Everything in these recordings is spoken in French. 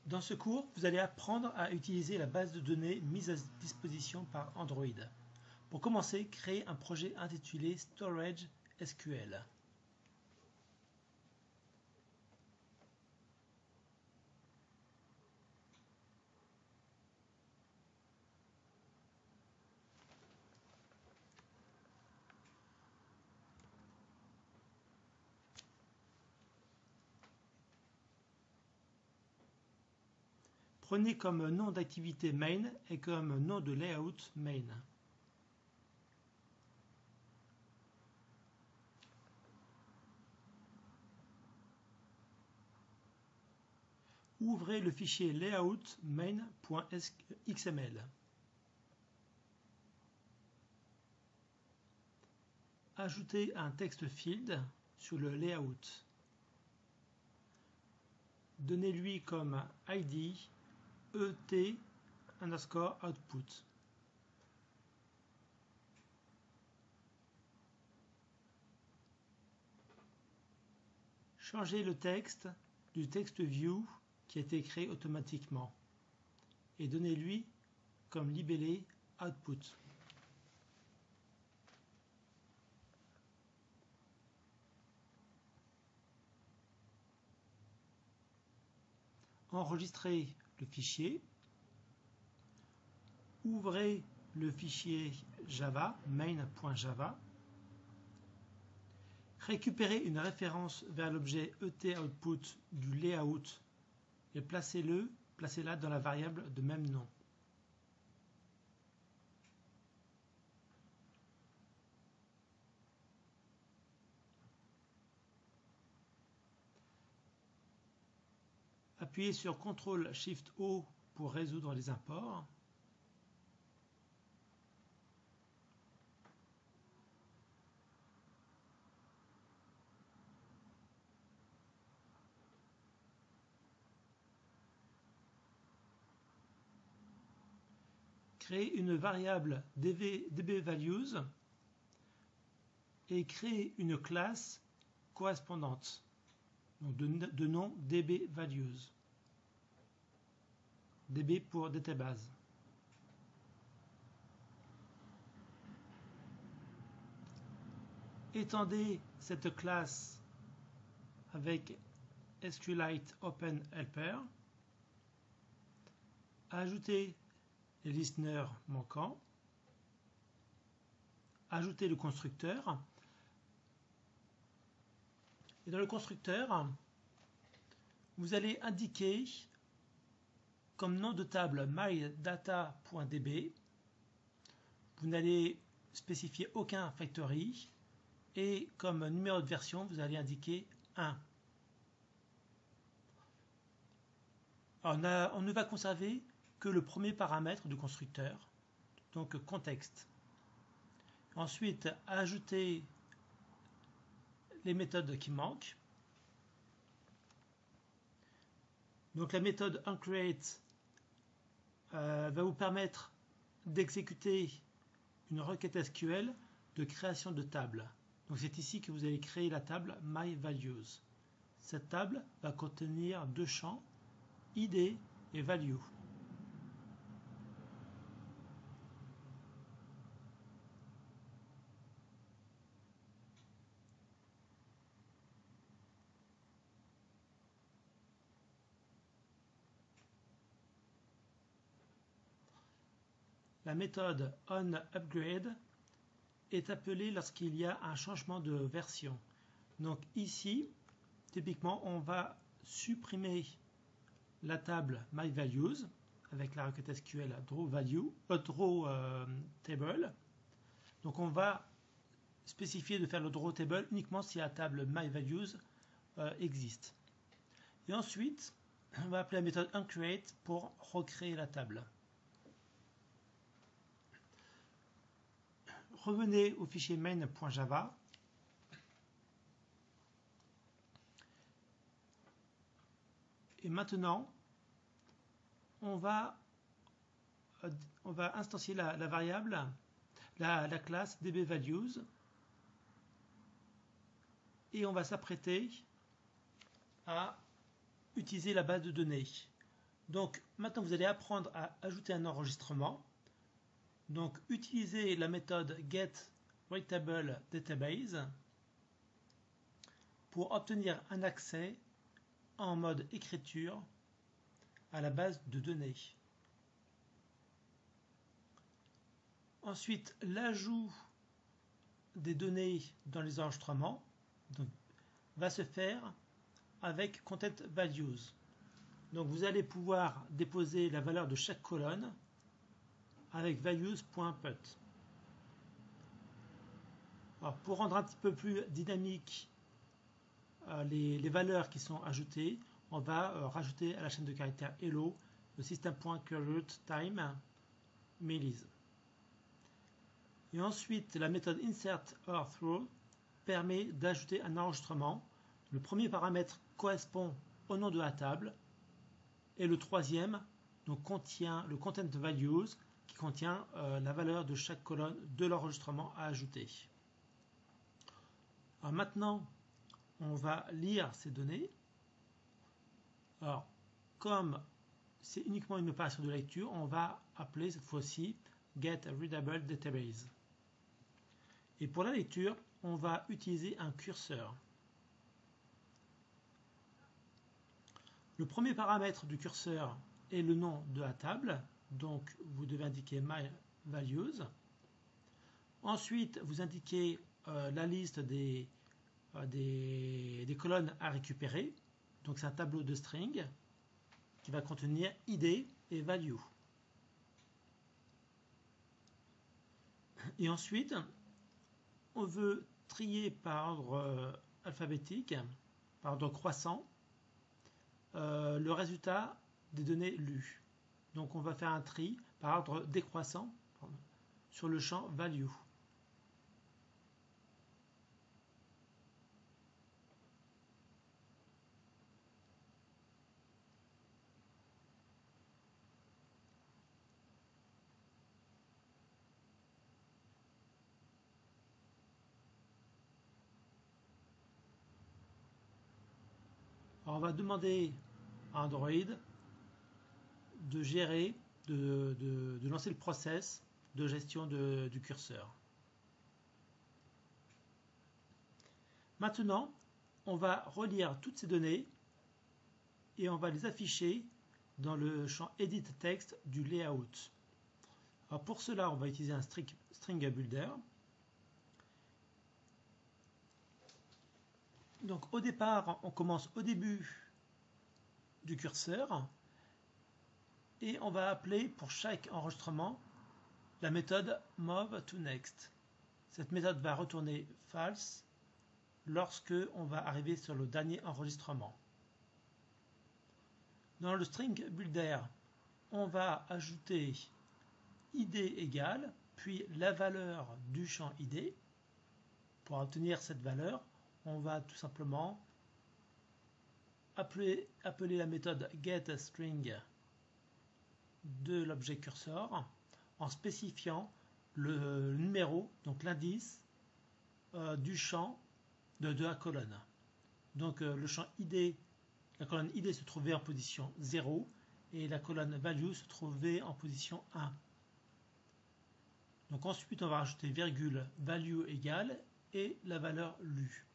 Dans ce cours, vous allez apprendre à utiliser la base de données mise à disposition par Android. Pour commencer, créez un projet intitulé Storage SQL. Prenez comme nom d'activité main et comme nom de layout main. Ouvrez le fichier layout main.xml. Ajoutez un text field sur le layout. Donnez-lui comme ID ET_output. Changez le texte du text view qui a été créé automatiquement et donnez-lui comme libellé output. Enregistrez le fichier. Ouvrez le fichier Java, main.java. Récupérez une référence vers l'objet ET_output du layout et placez-la dans la variable de même nom. Appuyez sur CTRL-SHIFT-O pour résoudre les imports. Créez une variable dbValues et créez une classe correspondante, donc de nom dbValues. db pour database. Étendez cette classe avec SQLite Open Helper. Ajoutez les listeners manquants. Ajoutez le constructeur. Et dans le constructeur, vous allez indiquer comme nom de table mydata.db. Vous n'allez spécifier aucun factory. Et comme numéro de version, vous allez indiquer 1. Alors on ne va conserver que le premier paramètre du constructeur, donc contexte. Ensuite, ajoutez les méthodes qui manquent. Donc la méthode onCreate va vous permettre d'exécuter une requête SQL de création de table. Donc c'est ici que vous allez créer la table myValues. Cette table va contenir deux champs, ID et value. La méthode onUpgrade est appelée lorsqu'il y a un changement de version. Donc ici, typiquement, on va supprimer la table myValues avec la requête SQL drawTable. Donc on va spécifier de faire le drawTable uniquement si la table myValues existe. Et ensuite, on va appeler la méthode onCreate pour recréer la table. Revenez au fichier main.java. Et maintenant, on va instancier la variable, la classe dbValues, et on va s'apprêter à utiliser la base de données. Donc maintenant vous allez apprendre à ajouter un enregistrement. Donc utilisez la méthode getWritetableDatabase pour obtenir un accès en mode écriture à la base de données. Ensuite, l'ajout des données dans les enregistrements va se faire avec Content Values. Donc vous allez pouvoir déposer la valeur de chaque colonne avec values.put. Alors, pour rendre un petit peu plus dynamique les valeurs qui sont ajoutées, on va rajouter à la chaîne de caractères hello le system.currentTime millis. Et ensuite, la méthode insertOrThrough permet d'ajouter un enregistrement. Le premier paramètre correspond au nom de la table et le troisième donc, contient le content values qui contient la valeur de chaque colonne de l'enregistrement à ajouter. Alors maintenant, on va lire ces données. Alors, comme c'est uniquement une opération de lecture, on va appeler cette fois-ci getReadableDatabase. Et pour la lecture, on va utiliser un curseur. Le premier paramètre du curseur est le nom de la table, donc vous devez indiquer myValues. Ensuite, vous indiquez la liste des colonnes à récupérer. Donc c'est un tableau de string qui va contenir id et value. Et ensuite, on veut trier par ordre alphabétique, par ordre croissant, le résultat des données lues. Donc on va faire un tri par ordre décroissant sur le champ value. Alors on va demander à Android de gérer, de lancer le process de gestion du curseur. Maintenant, on va relire toutes ces données et on va les afficher dans le champ Edit Text du layout. Alors pour cela, on va utiliser un string builder. Donc au départ, on commence au début du curseur et on va appeler pour chaque enregistrement la méthode moveToNext. Cette méthode va retourner false lorsque on va arriver sur le dernier enregistrement. Dans le string builder, on va ajouter id égale, puis la valeur du champ id. Pour obtenir cette valeur, on va tout simplement appeler la méthode getString de l'objet cursor en spécifiant le numéro, donc l'indice du champ de la colonne. Donc le champ id, la colonne id se trouvait en position 0 et la colonne value se trouvait en position 1. Donc ensuite on va rajouter virgule value égale et la valeur lue.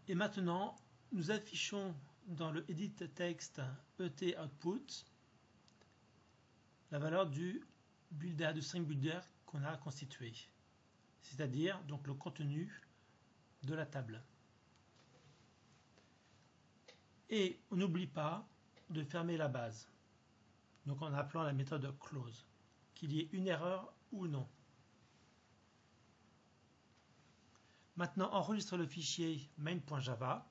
Et maintenant, nous affichons dans le Edit Text ET Output la valeur du builder, du string builder qu'on a constitué, c'est-à-dire donc le contenu de la table. Et on n'oublie pas de fermer la base, donc en appelant la méthode close, qu'il y ait une erreur ou non. Maintenant, enregistre le fichier main.java,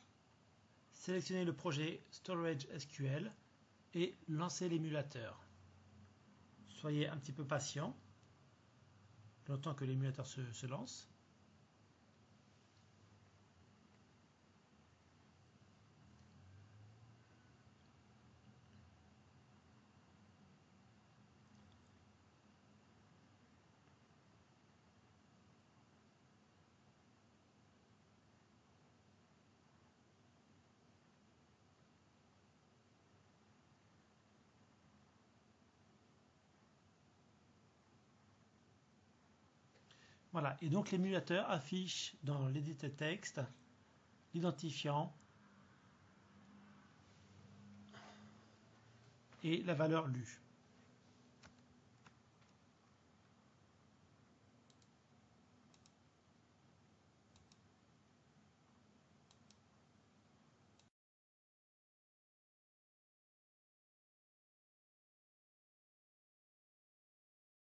sélectionnez le projet Storage SQL et lancez l'émulateur. Soyez un petit peu patient, le temps que l'émulateur se lance. Voilà, et donc l'émulateur affiche dans l'éditeur texte l'identifiant et la valeur lue.